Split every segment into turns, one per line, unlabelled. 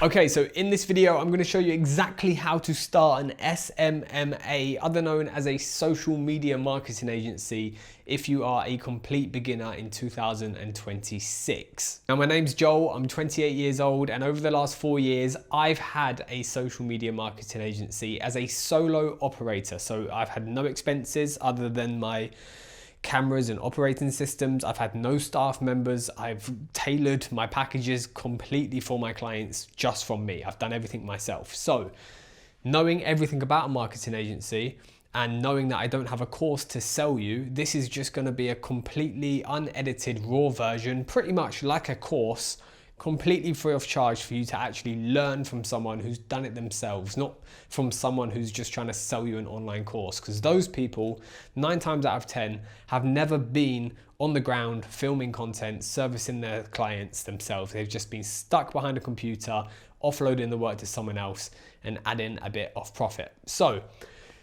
Okay, so in this video, I'm going to show you exactly how to start an SMMA, other known as a social media marketing agency, if you are a complete beginner in 2026. Now, my name's Joel, I'm 28 years old, and over the last 4 years, I've had a social media marketing agency as a solo operator. So I've had no expenses other than my cameras and operating systems. I've had no staff members. I've tailored my packages completely for my clients just from me. I've done everything myself. So knowing everything about a marketing agency and knowing that I don't have a course to sell you, this is just going to be a completely unedited raw version, pretty much like a course, completely free of charge for you to actually learn from someone who's done it themselves, not from someone who's just trying to sell you an online course. Because those people, 9 times out of 10, have never been on the ground filming content, servicing their clients themselves. They've just been stuck behind a computer, offloading the work to someone else and adding a bit of profit. So,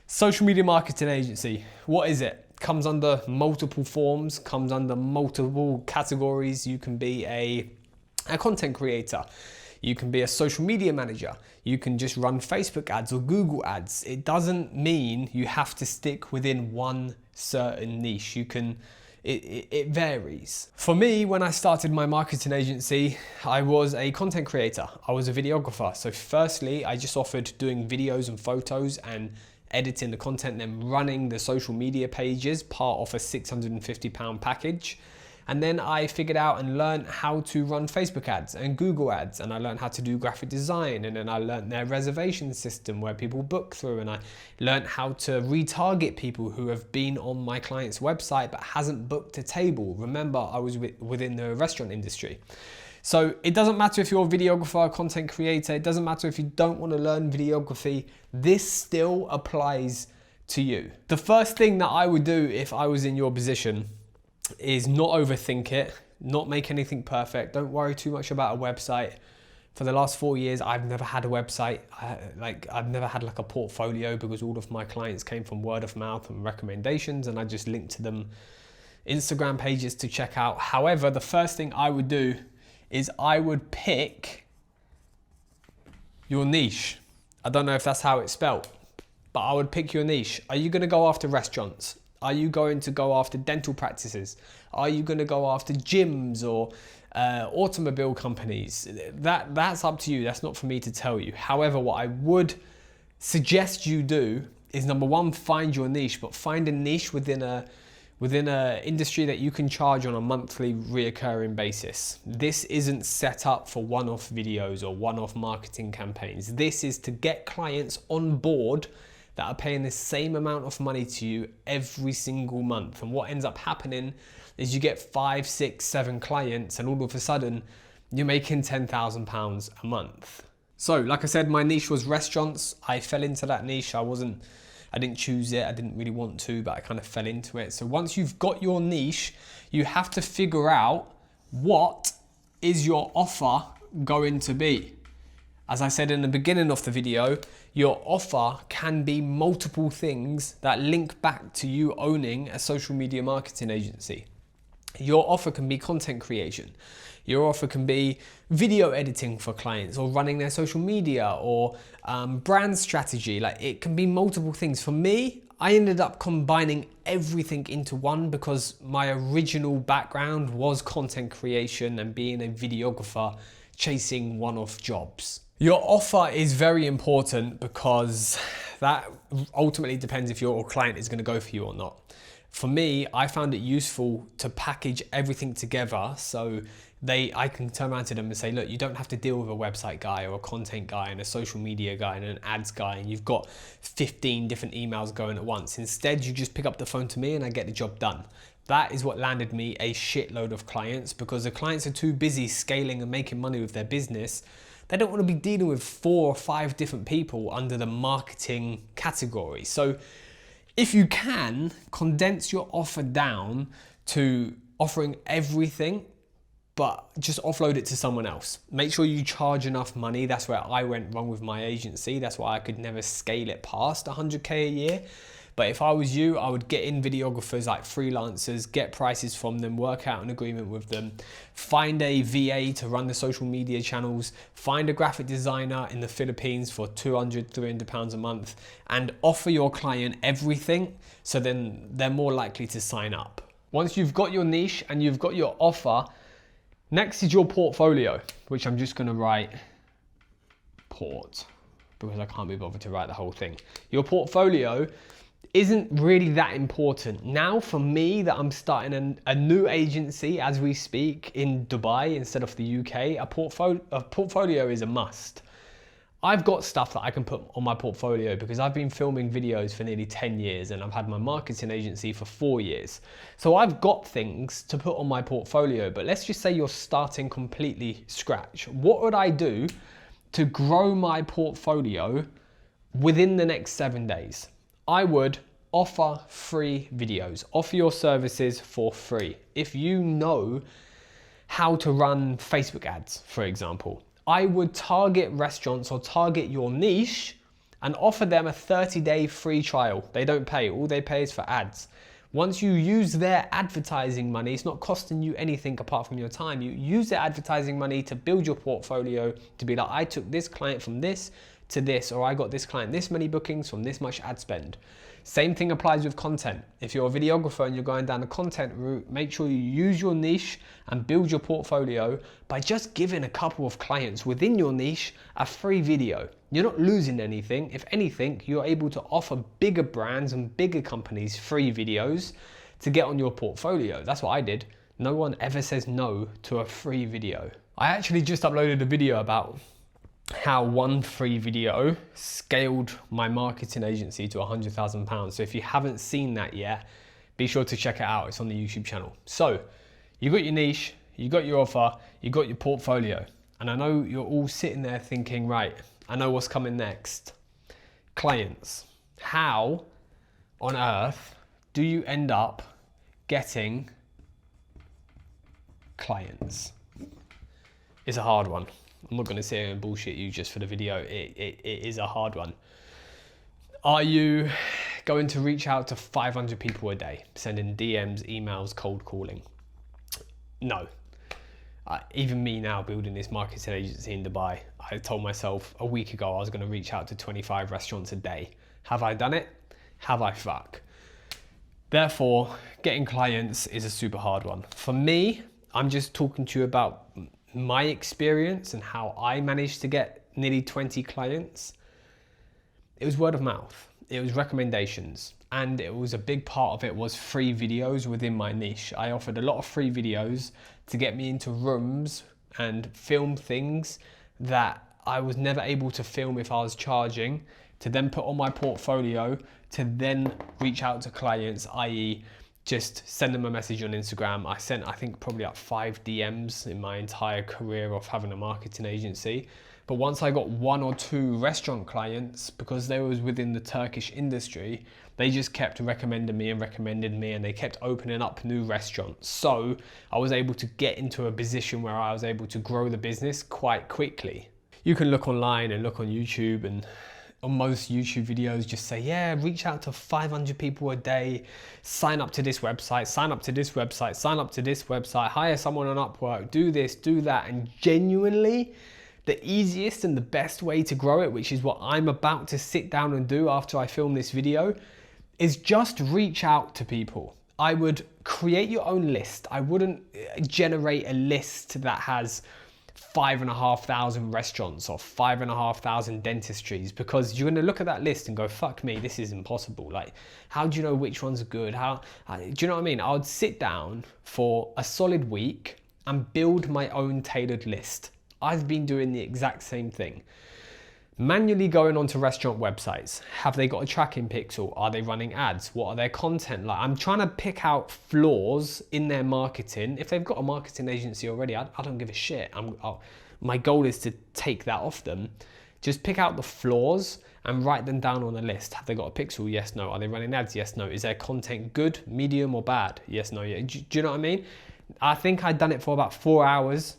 social media marketing agency, what is it? Comes under multiple forms, comes under multiple categories. You can be a content creator, you can be a social media manager, you can just run Facebook ads or Google ads. It doesn't mean you have to stick within one certain niche. It varies. For me, when I started my marketing agency, I was a content creator, I was a videographer. So firstly, I just offered doing videos and photos and editing the content, then running the social media pages, part of a £650 package. And then I figured out and learned how to run Facebook ads and Google ads. And I learned how to do graphic design. And then I learned their reservation system where people book through. And I learned how to retarget people who have been on my client's website but hasn't booked a table. Remember, I was within the restaurant industry. So it doesn't matter if you're a videographer, a content creator. It doesn't matter if you don't want to learn videography. This still applies to you. The first thing that I would do if I was in your position is not overthink it, not make anything perfect. Don't worry too much about a website. For the last 4 years, I've never had a website. I've never had like a portfolio because all of my clients came from word of mouth and recommendations, and I just linked to them Instagram pages to check out. However, the first thing I would do is I would pick your niche. I don't know if that's how it's spelled, but I would pick your niche. Are you going to go after restaurants? Are you going to go after dental practices? Are you going to go after gyms or automobile companies? That's up to you. That's not for me to tell you. However, what I would suggest you do is, number one, find your niche, but find a niche within a industry that you can charge on a monthly reoccurring basis. This isn't set up for one-off videos or one-off marketing campaigns. This is to get clients on board that are paying the same amount of money to you every single month. And what ends up happening is you get 5, 6, 7 clients, and all of a sudden you're making £10,000 a month. So like I said, my niche was restaurants. I fell into that niche. I didn't choose it. I didn't really want to, but I kind of fell into it. So once you've got your niche, you have to figure out what is your offer going to be. As I said in the beginning of the video, your offer can be multiple things that link back to you owning a social media marketing agency. Your offer can be content creation. Your offer can be video editing for clients, or running their social media, or brand strategy. Like, it can be multiple things. For me, I ended up combining everything into one because my original background was content creation and being a videographer chasing one-off jobs. Your offer is very important because that ultimately depends if your client is going to go for you or not. For me, I found it useful to package everything together so I can turn around to them and say, look, you don't have to deal with a website guy or a content guy and a social media guy and an ads guy, and you've got 15 different emails going at once. Instead, you just pick up the phone to me and I get the job done. That is what landed me a shitload of clients, because the clients are too busy scaling and making money with their business. They don't want to be dealing with 4 or 5 different people under the marketing category. So if you can, condense your offer down to offering everything, but just offload it to someone else. Make sure you charge enough money. That's where I went wrong with my agency. That's why I could never scale it past 100K a year, But if I was you, I would get in videographers like freelancers, get prices from them, work out an agreement with them, find a VA to run the social media channels, find a graphic designer in the Philippines for 200, 300 pounds a month, and offer your client everything, so then they're more likely to sign up. Once you've got your niche and you've got your offer, next is your portfolio, which I'm just gonna write port, because I can't be bothered to write the whole thing. Your portfolio isn't really that important. Now for me, that I'm starting a new agency as we speak in Dubai instead of the UK, a portfolio is a must. I've got stuff that I can put on my portfolio because I've been filming videos for nearly 10 years and I've had my marketing agency for 4 years. So I've got things to put on my portfolio, but let's just say you're starting completely scratch. What would I do to grow my portfolio within the next 7 days? I would offer free videos, offer your services for free. If you know how to run Facebook ads, for example, I would target restaurants or target your niche and offer them a 30-day free trial. They don't pay, all they pay is for ads. Once you use their advertising money, it's not costing you anything apart from your time. You use their advertising money to build your portfolio, to be like, I took this client from this to this, or I got this client this many bookings from this much ad spend. Same thing applies with content. If you're a videographer and you're going down the content route, make sure you use your niche and build your portfolio by just giving a couple of clients within your niche a free video. You're not losing anything. If anything, you're able to offer bigger brands and bigger companies free videos to get on your portfolio. That's what I did. No one ever says no to a free video. I actually just uploaded a video about how one free video scaled my marketing agency to £100,000. So if you haven't seen that yet, be sure to check it out. It's on the YouTube channel. So you got your niche, you got your offer, you got your portfolio. And I know you're all sitting there thinking, right, I know what's coming next. Clients. How on earth do you end up getting clients? It's a hard one. I'm not going to sit here and bullshit you just for the video. It is a hard one. Are you going to reach out to 500 people a day, sending DMs, emails, cold calling? No. Even me now building this marketing agency in Dubai, I told myself a week ago I was going to reach out to 25 restaurants a day. Have I done it? Have I fuck? Therefore, getting clients is a super hard one. For me, I'm just talking to you about my experience and how I managed to get nearly 20 clients. It was word of mouth, it was recommendations, and it was a big part of it was free videos within my niche. I offered a lot of free videos to get me into rooms and film things that I was never able to film if I was charging, to then put on my portfolio, to then reach out to clients, i.e. just send them a message on Instagram. I sent, I think, probably like 5 DMs in my entire career of having a marketing agency. But once I got 1 or 2 restaurant clients, because they was within the Turkish industry, they just kept recommending me, and they kept opening up new restaurants. So I was able to get into a position where I was able to grow the business quite quickly. You can look online and look on YouTube, and on most YouTube videos just say, yeah, reach out to 500 people a day, sign up to this website, sign up to this website, sign up to this website, hire someone on Upwork, do this, do that. And genuinely, the easiest and the best way to grow it, which is what I'm about to sit down and do after I film this video, is just reach out to people. I would create your own list. I wouldn't generate a list that has 5,500 restaurants or 5,500 dentistries, because you're going to look at that list and go, fuck me, this is impossible. Like, how do you know which ones are good? Do you know what I mean? I would sit down for a solid week and build my own tailored list. I've been doing the exact same thing. Manually going onto restaurant websites. Have they got a tracking pixel? Are they running ads? What are their content like? I'm trying to pick out flaws in their marketing. If they've got a marketing agency already, I don't give a shit. My goal is to take that off them. Just pick out the flaws and write them down on a list. Have they got a pixel? Yes, no. Are they running ads? Yes, no. Is their content good, medium, or bad? Yes, no. Yeah. Do you know what I mean? I think I'd done it for about 4 hours.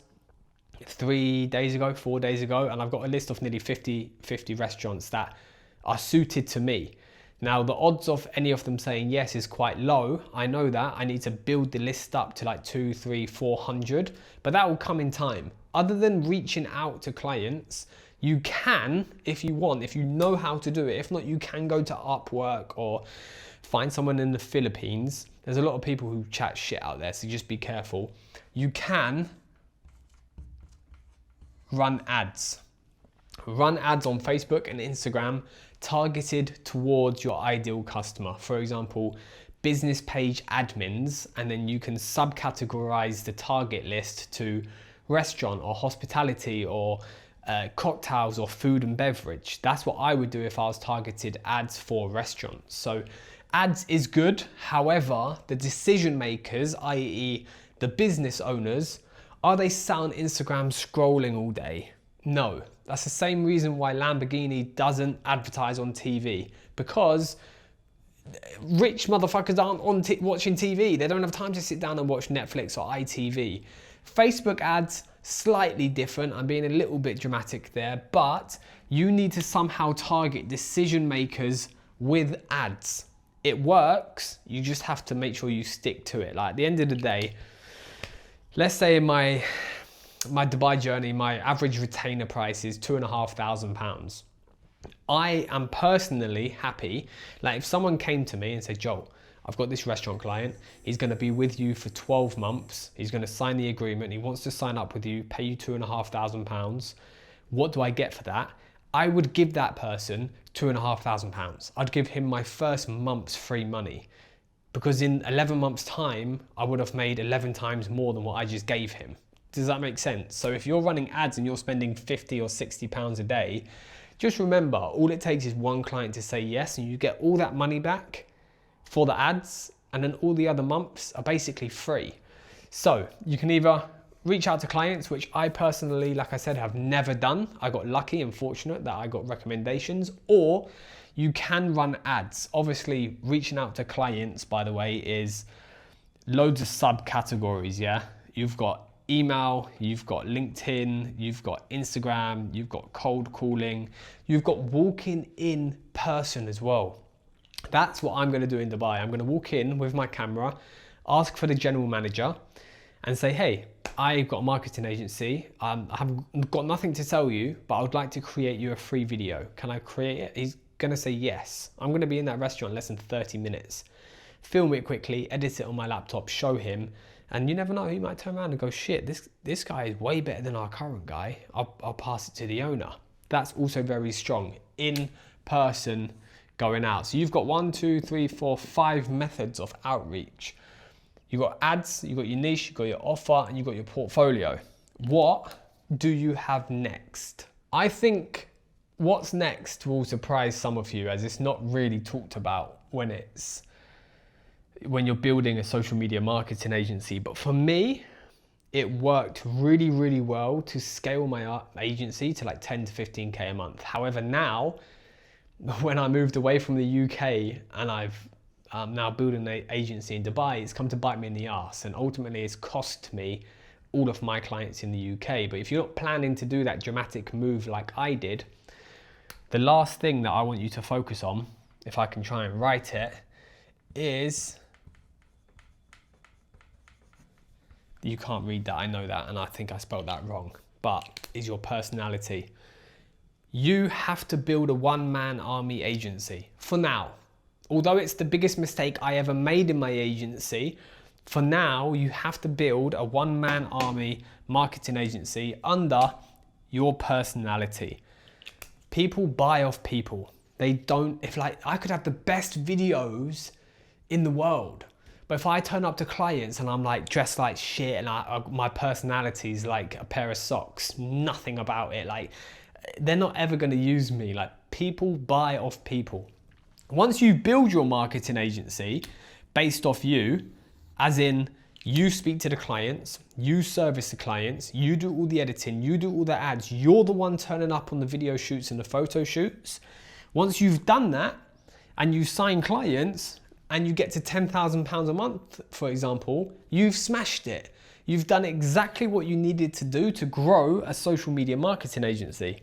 4 days ago, and I've got a list of nearly 50 restaurants that are suited to me. Now, the odds of any of them saying yes is quite low. I know that. I need to build the list up to like 200, 300, 400, but that will come in time. Other than reaching out to clients, you can, if you want, if you know how to do it. If not, you can go to Upwork or find someone in the Philippines. There's a lot of people who chat shit out there, so just be careful. You can run ads. Run ads on Facebook and Instagram targeted towards your ideal customer. For example, business page admins, and then you can subcategorize the target list to restaurant or hospitality or cocktails or food and beverage. That's what I would do if I was targeted ads for restaurants. So ads is good. However, the decision makers, i.e. the business owners, are they sat on Instagram scrolling all day? No. That's the same reason why Lamborghini doesn't advertise on TV, because rich motherfuckers aren't on watching TV. They don't have time to sit down and watch Netflix or ITV. Facebook ads, slightly different. I'm being a little bit dramatic there, but you need to somehow target decision makers with ads. It works. You just have to make sure you stick to it. Like at the end of the day, let's say in my Dubai journey, my average retainer price is £2,500. I am personally happy. Like if someone came to me and said, Joel, I've got this restaurant client. He's going to be with you for 12 months. He's going to sign the agreement. He wants to sign up with you, pay you £2,500. What do I get for that? I would give that person £2,500. I'd give him my first month's free money, because in 11 months time, I would have made 11 times more than what I just gave him. Does that make sense? So if you're running ads and you're spending 50 or 60 pounds a day, just remember, all it takes is one client to say yes, and you get all that money back for the ads, and then all the other months are basically free. So you can either reach out to clients, which I personally, like I said, have never done. I got lucky and fortunate that I got recommendations, or you can run ads. Obviously, reaching out to clients, by the way, is loads of subcategories, yeah? You've got email, you've got LinkedIn, you've got Instagram, you've got cold calling, you've got walking in person as well. That's what I'm going to do in Dubai. I'm going to walk in with my camera, ask for the general manager and say, hey, I've got a marketing agency. I have got nothing to tell you, but I would like to create you a free video. Can I create it? He's going to say yes. I'm going to be in that restaurant in less than 30 minutes. Film it quickly, edit it on my laptop, show him. And you never know, he might turn around and go, shit, this guy is way better than our current guy. I'll pass it to the owner. That's also very strong. In person, going out. So you've got 1, 2, 3, 4, 5 methods of outreach. You've got ads, you've got your niche, you've got your offer, and you've got your portfolio. What do you have next? I think what's next will surprise some of you, as it's not really talked about when you're building a social media marketing agency. But for me, it worked really, really well to scale my agency to like 10 to 15K a month. However, now, when I moved away from the UK and I've now building an agency in Dubai, it's come to bite me in the ass, and ultimately it's cost me all of my clients in the UK. But if you're not planning to do that dramatic move like I did, the last thing that I want you to focus on, if I can try and write it, is, you can't read that, I know that, and I think I spelled that wrong, but is your personality. You have to build a one-man army agency for now. Although it's the biggest mistake I ever made in my agency, for now you have to build a one-man army marketing agency under your personality. People buy off people. They don't, I could have the best videos in the world, but if I turn up to clients and I'm like dressed like shit and my personality is like a pair of socks, nothing about it, like they're not ever going to use me. Like, people buy off people. Once you build your marketing agency based off you, as in you speak to the clients, you service the clients, you do all the editing, you do all the ads, you're the one turning up on the video shoots and the photo shoots. Once you've done that and you sign clients and you get to £10,000 a month, for example, you've smashed it. You've done exactly what you needed to do to grow a social media marketing agency.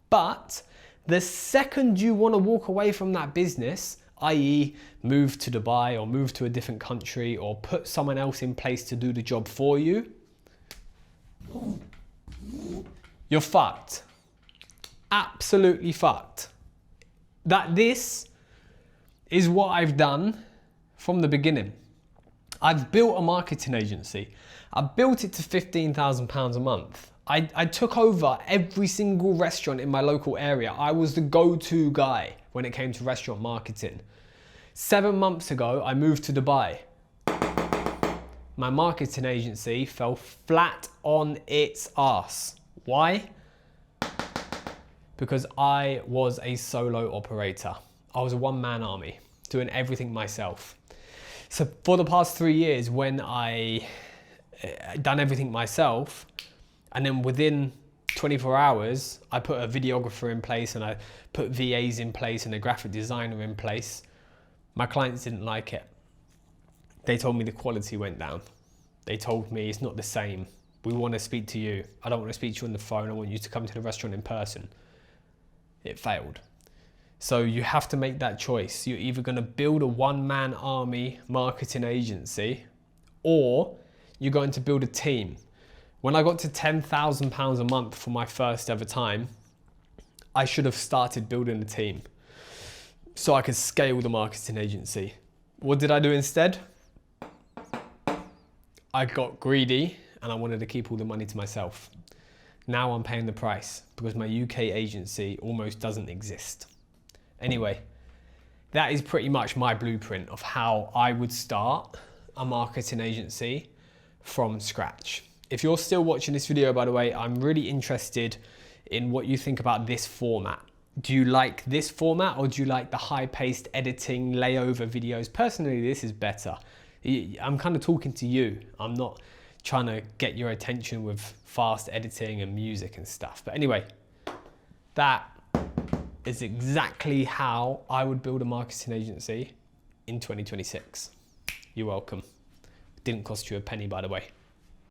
But the second you want to walk away from that business, i.e. move to Dubai or move to a different country or put someone else in place to do the job for you, you're fucked. Absolutely fucked. This is what I've done from the beginning. I've built a marketing agency. I built it to £15,000 a month. I took over every single restaurant in my local area. I was the go-to guy when it came to restaurant marketing. 7 months ago, I moved to Dubai. My marketing agency fell flat on its ass. Why? Because I was a solo operator. I was a one-man army, doing everything myself. So for the past 3 years, when I done everything myself, and then within 24 hours, I put a videographer in place and I put VAs in place and a graphic designer in place, my clients didn't like it. They told me the quality went down. They told me it's not the same. We want to speak to you. I don't want to speak to you on the phone. I want you to come to the restaurant in person. It failed. So you have to make that choice. You're either going to build a one-man army marketing agency, or you're going to build a team. When I got to £10,000 a month for my first ever time, I should have started building a team so I could scale the marketing agency. What did I do instead? I got greedy and I wanted to keep all the money to myself. Now I'm paying the price because my UK agency almost doesn't exist. Anyway, that is pretty much my blueprint of how I would start a marketing agency from scratch. If you're still watching this video, by the way, I'm really interested in what you think about this format. Do you like this format or do you like the high-paced editing, layover videos? Personally, this is better. I'm kind of talking to you. I'm not trying to get your attention with fast editing and music and stuff. But anyway, that is exactly how I would build a marketing agency in 2026. You're welcome. It didn't cost you a penny, by the way.